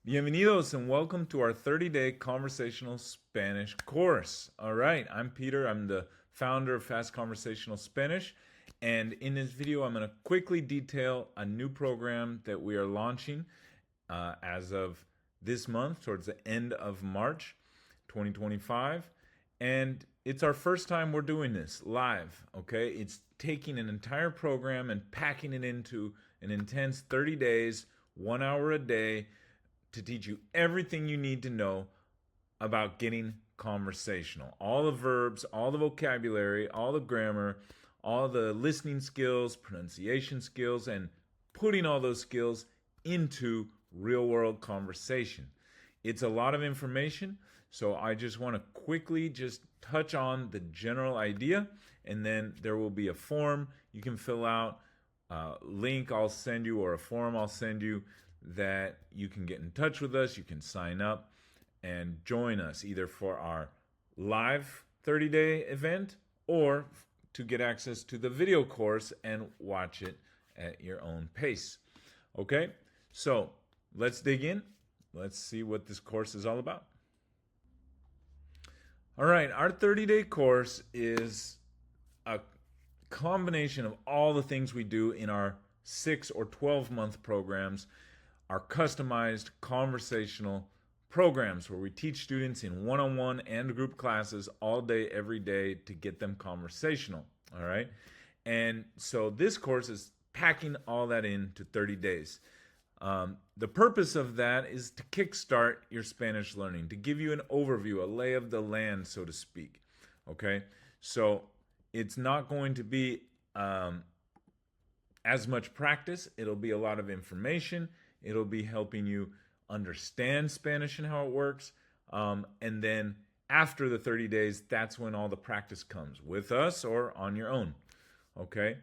Bienvenidos and welcome to our 30-day conversational Spanish course. All right, I'm Peter. I'm the founder of Fast Conversational Spanish. And in this video, I'm going to quickly detail a new program that we are launching as of this month, towards the end of March 2025. And it's our first time we're doing this live, okay? It's taking an entire program and packing it into an intense 30 days, 1 hour a day, to teach you everything you need to know about getting conversational. All the verbs, all the vocabulary, all the grammar, all the listening skills, pronunciation skills, and putting all those skills into real-world conversation. It's a lot of information, so I just want to quickly just touch on the general idea, and then there will be a form you can fill out, a link I'll send you, or a form I'll send you, that you can get in touch with us. You can sign up and join us either for our live 30-day event or to get access to the video course and watch it at your own pace. Okay, so let's dig in. Let's see what this course is all about. All right, our 30-day course is a combination of all the things we do in our 6 or 12-month programs, our customized conversational programs where we teach students in one-on-one and group classes all day, every day to get them conversational, all right? And so this course is packing all that into 30 days. The purpose of that is to kickstart your Spanish learning, to give you an overview, a lay of the land, so to speak, okay? So it's not going to be as much practice. It'll be a lot of information. It'll be helping you understand Spanish and how it works. And then after the 30 days, that's when all the practice comes, with us or on your own. Okay?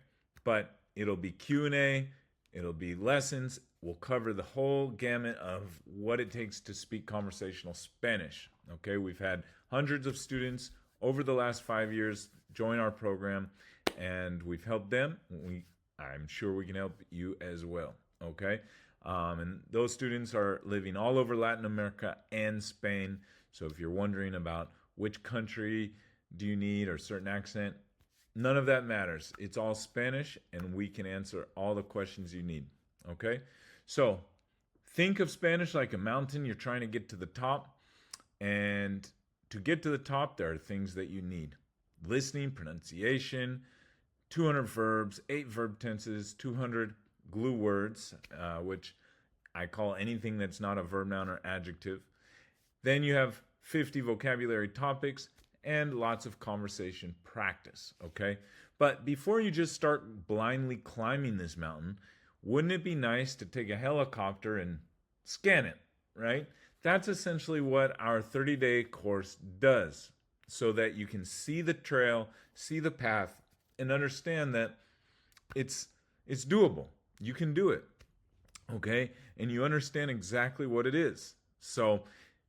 But it'll be Q&A. It'll be lessons. We'll cover the whole gamut of what it takes to speak conversational Spanish. Okay? We've had hundreds of students over the last 5 years join our program, and we've helped them. I'm sure we can help you as well. Okay? And those students are living all over Latin America and Spain. So if you're wondering about which country do you need or certain accent, none of that matters. It's all Spanish, and we can answer all the questions you need. Okay? So think of Spanish like a mountain. You're trying to get to the top. And to get to the top, there are things that you need. Listening, pronunciation, 200 verbs, 8 verb tenses, 200 glue words, which I call anything that's not a verb, noun, or adjective. Then you have 50 vocabulary topics and lots of conversation practice, okay? But before you just start blindly climbing this mountain, wouldn't it be nice to take a helicopter and scan it, right? That's essentially what our 30-day course does, so that you can see the trail, see the path, and understand that it's doable. You can do it, okay? And you understand exactly what it is. So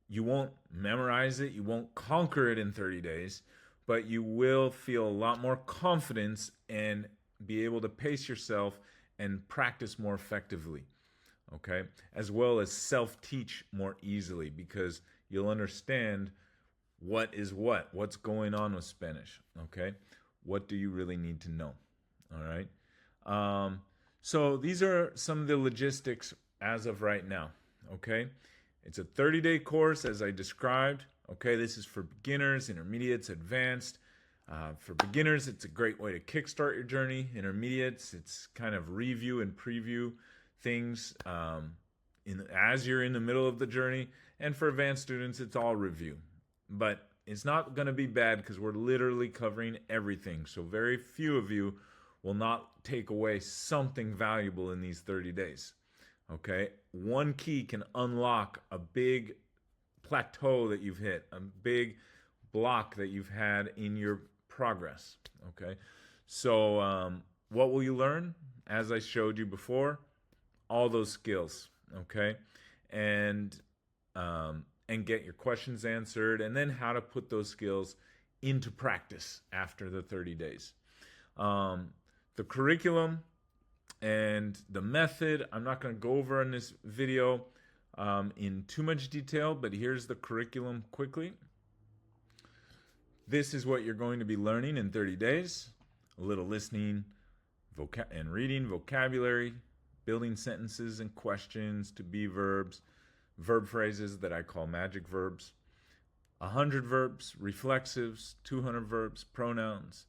you won't memorize it, you won't conquer it in 30 days, but you will feel a lot more confidence and be able to pace yourself and practice more effectively, okay? As well as self-teach more easily, because you'll understand what is what's going on with Spanish, okay? What do you really need to know, all right? So these are some of the logistics as of right now, okay? It's a 30-day course, as I described, okay? This is for beginners, intermediates, advanced. For beginners, it's a great way to kickstart your journey. Intermediates, it's kind of review and preview things as you're in the middle of the journey. And for advanced students, it's all review. But it's not going to be bad because we're literally covering everything. So very few of you will not take away something valuable in these 30 days, okay? One key can unlock a big plateau that you've hit, a big block that you've had in your progress, okay? So what will you learn? As I showed you before, all those skills, okay? And get your questions answered, and then how to put those skills into practice after the 30 days. The curriculum and the method, I'm not going to go over in this video. in too much detail, but here's the curriculum quickly. This is what you're going to be learning in 30 days. A little listening and reading, vocabulary, building sentences and questions to be verbs, verb phrases that I call magic verbs, 100 verbs, reflexives, 200 verbs, pronouns,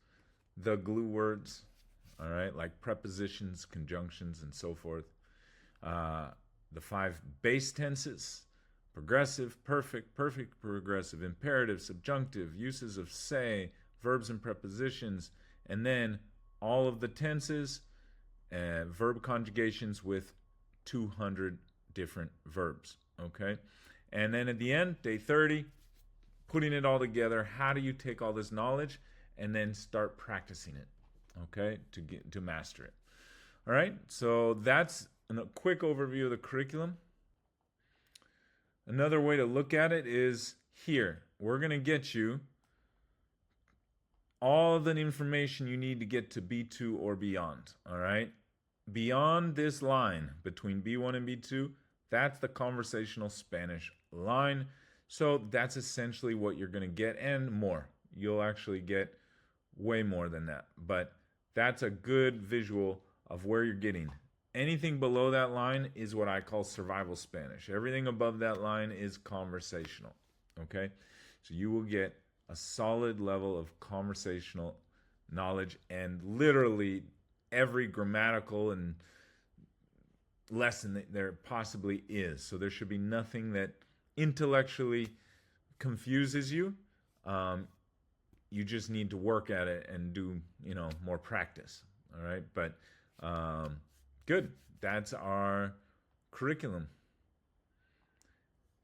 the glue words, all right, like prepositions, conjunctions, and so forth. The 5 base tenses: progressive, perfect, perfect progressive, imperative, subjunctive, uses of say, verbs and prepositions, and then all of the tenses, verb conjugations with 200 different verbs, okay? And then at the end, day 30, putting it all together. How do you take all this knowledge and then start practicing it, okay, to master it? All right, so that's a quick overview of the curriculum. Another way to look at it is here. We're going to get you all the information you need to get to B2 or beyond, all right? Beyond this line between B1 and B2, that's the conversational Spanish line. So that's essentially what you're going to get, and more. You'll actually get way more than that. But that's a good visual of where you're getting. Anything below that line is what I call survival Spanish. Everything above that line is conversational, okay? So you will get a solid level of conversational knowledge, and literally every grammatical and lesson that there possibly is. So there should be nothing that intellectually confuses you. You just need to work at it and do, more practice. All right, but good. That's our curriculum.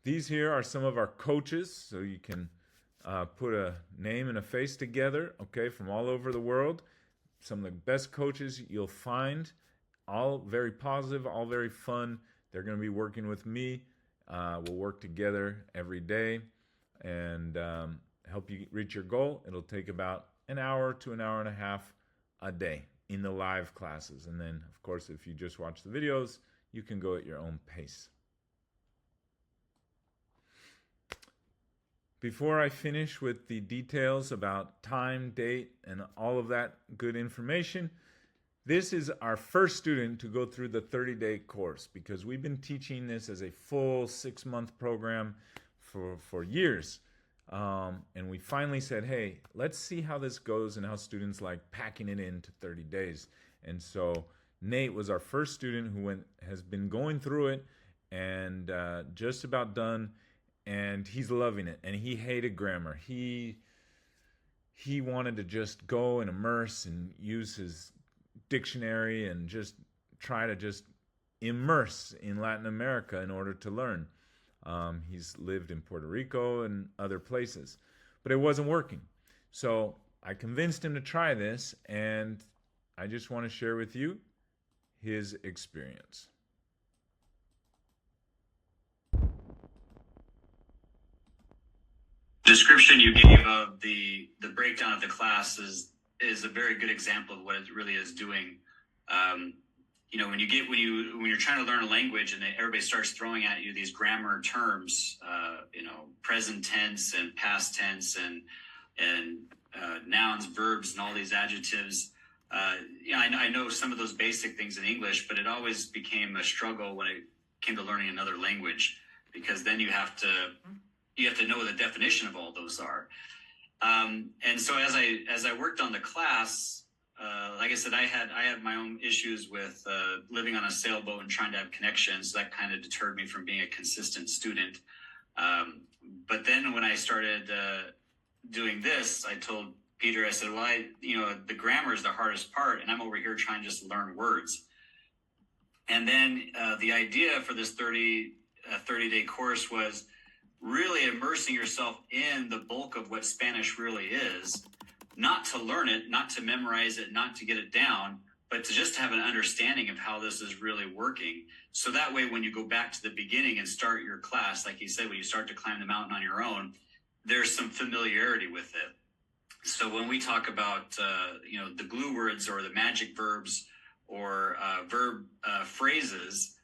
These here are some of our coaches, so you can put a name and a face together, okay, from all over the world. Some of the best coaches you'll find, all very positive, all very fun. They're going to be working with me. We'll work together every day and help you reach your goal. It'll take about an hour to an hour and a half a day in the live classes. And then, of course, if you just watch the videos, you can go at your own pace. Before I finish with the details about time, date, and all of that good information, this is our first student to go through the 30-day course, because we've been teaching this as a full 6-month program for years. And we finally said, hey, let's see how this goes and how students like packing it into 30 days. And so Nate was our first student who has been going through it and just about done. And he's loving it, and he hated grammar. He wanted to just go and immerse and use his dictionary and just try to just immerse in Latin America in order to learn. He's lived in Puerto Rico and other places, but it wasn't working. So I convinced him to try this, and I just want to share with you his experience. Description you gave of the breakdown of the class is a very good example of what it really is doing. When you're trying to learn a language and everybody starts throwing at you these grammar terms, present tense and past tense and nouns, verbs, and all these adjectives. I know some of those basic things in English, but it always became a struggle when it came to learning another language, because then you have to know what the definition of all those are. And so as I worked on the class, like I said, I had my own issues with living on a sailboat and trying to have connections. That kind of deterred me from being a consistent student. But then when I started doing this, I told Peter, I said, well, the grammar is the hardest part, and I'm over here trying to just learn words. And then the idea for this 30-day course was really immersing yourself in the bulk of what Spanish really is, not to learn it, not to memorize it, not to get it down, but to just have an understanding of how this is really working. So that way, when you go back to the beginning and start your class, like you said, when you start to climb the mountain on your own, there's some familiarity with it. So when we talk about, the glue words or the magic verbs or verb phrases,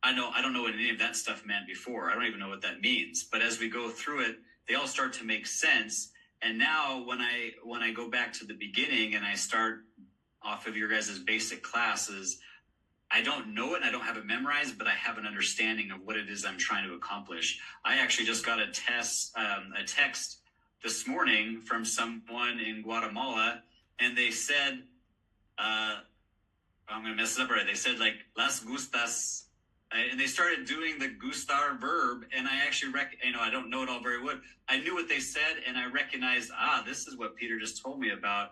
I don't know what any of that stuff meant before. I don't even know what that means. But as we go through it, they all start to make sense. And now when I go back to the beginning and I start off of your guys' basic classes, I don't know it and I don't have it memorized, but I have an understanding of what it is I'm trying to accomplish. I actually just got a text this morning from someone in Guatemala, and they said, I'm going to mess it up already. They said like las gustas, and they started doing the gustar verb, and I actually I don't know it all very well. I knew what they said, and I recognized, this is what Peter just told me about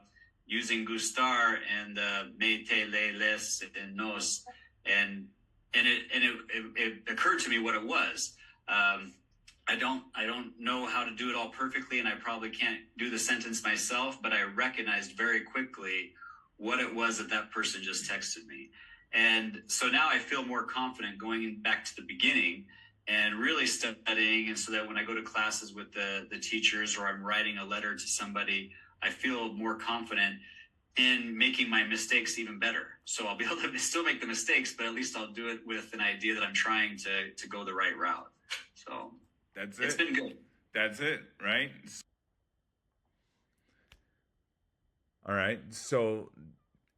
using gustar and me, te, le, les, and nos, and it occurred to me what it was. I don't know how to do it all perfectly, and I probably can't do the sentence myself, but I recognized very quickly what it was that person just texted me. And so now I feel more confident going back to the beginning and really studying. And so that when I go to classes with the teachers, or I'm writing a letter to somebody, I feel more confident in making my mistakes even better. So I'll be able to still make the mistakes, but at least I'll do it with an idea that I'm trying to go the right route. So That's it. It's been good. That's it, right? All right. So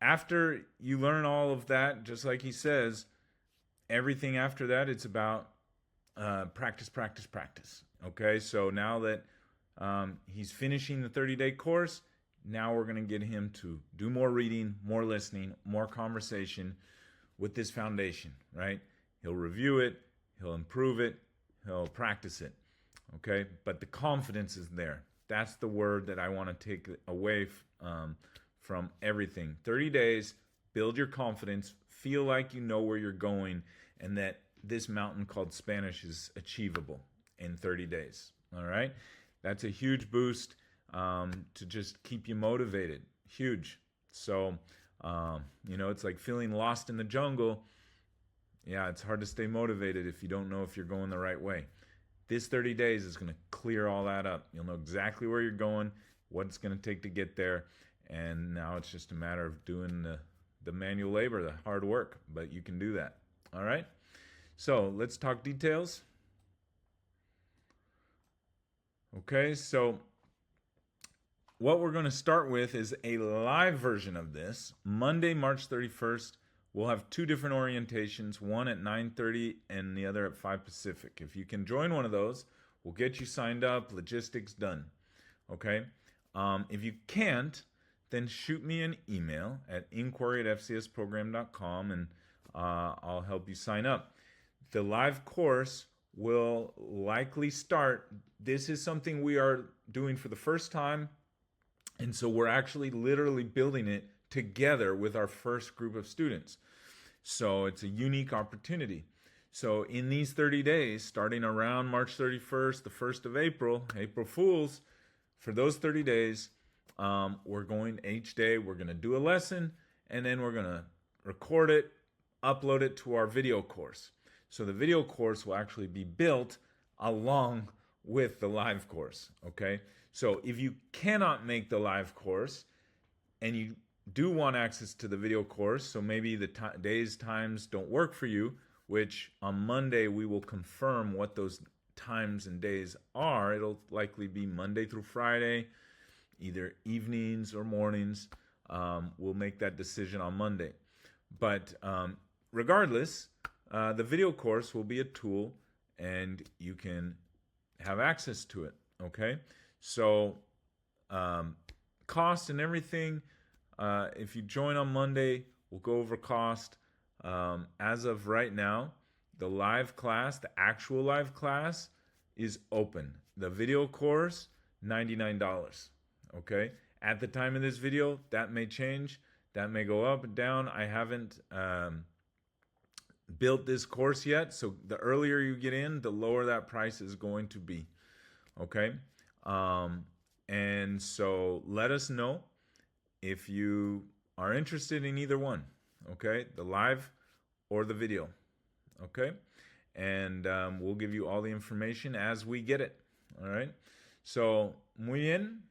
after you learn all of that, just like he says, everything after that, it's about practice, practice, practice. Okay. So now that he's finishing the 30-day course, now we're going to get him to do more reading, more listening, more conversation with this foundation, right? He'll review it, he'll improve it, he'll practice it. Okay. But the confidence is there. That's the word that I want to take away from everything. 30 days, build your confidence, feel like you know where you're going, and that this mountain called Spanish is achievable in 30 days. All right? That's a huge boost to just keep you motivated. Huge. So, it's like feeling lost in the jungle. Yeah, it's hard to stay motivated if you don't know if you're going the right way. This 30 days is going to clear all that up. You'll know exactly where you're going, what it's going to take to get there, and now it's just a matter of doing the manual labor, the hard work, but you can do that. All right? So let's talk details. Okay, so what we're going to start with is a live version of this. Monday, March 31st, we'll have two different orientations, one at 9:30 and the other at 5 Pacific. If you can join one of those, we'll get you signed up, logistics done. Okay? If you can't, then shoot me an email at inquiry@fcsprogram.com, and I'll help you sign up. The live course will likely start. This is something we are doing for the first time, and so we're actually literally building it together with our first group of students. So it's a unique opportunity. So in these 30 days, starting around March 31st, the 1st of April, April Fools, for those 30 days, we're going each day, we're going to do a lesson, and then we're going to record it, upload it to our video course. So the video course will actually be built along with the live course, okay? So if you cannot make the live course and you do want access to the video course, so maybe the days, times don't work for you, which on Monday we will confirm what those times and days are. It'll likely be Monday through Friday, either evenings or mornings. We'll make that decision on Monday. But regardless, the video course will be a tool and you can have access to it, okay? So cost and everything, if you join on Monday, we'll go over cost. As of right now, the live class, the actual live class, is open. The video course, $99. Okay? At the time of this video, that may change. That may go up and down. I haven't built this course yet, so the earlier you get in, the lower that price is going to be. Okay? And so let us know if you are interested in either one. Okay? The live or the video. Okay? And we'll give you all the information as we get it. All right? So, muy bien.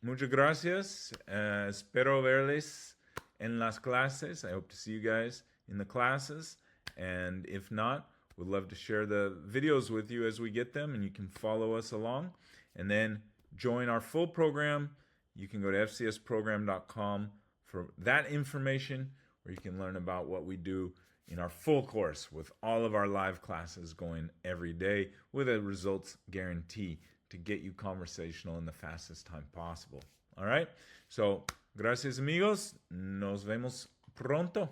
Muchas gracias. Espero verles en las clases. I hope to see you guys in the classes. And if not, we'd love to share the videos with you as we get them, and you can follow us along. And then join our full program. You can go to fcsprogram.com for that information, where you can learn about what we do in our full course with all of our live classes going every day with a results guarantee to get you conversational in the fastest time possible. All right? So, gracias amigos. Nos vemos pronto.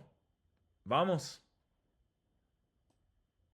Vamos.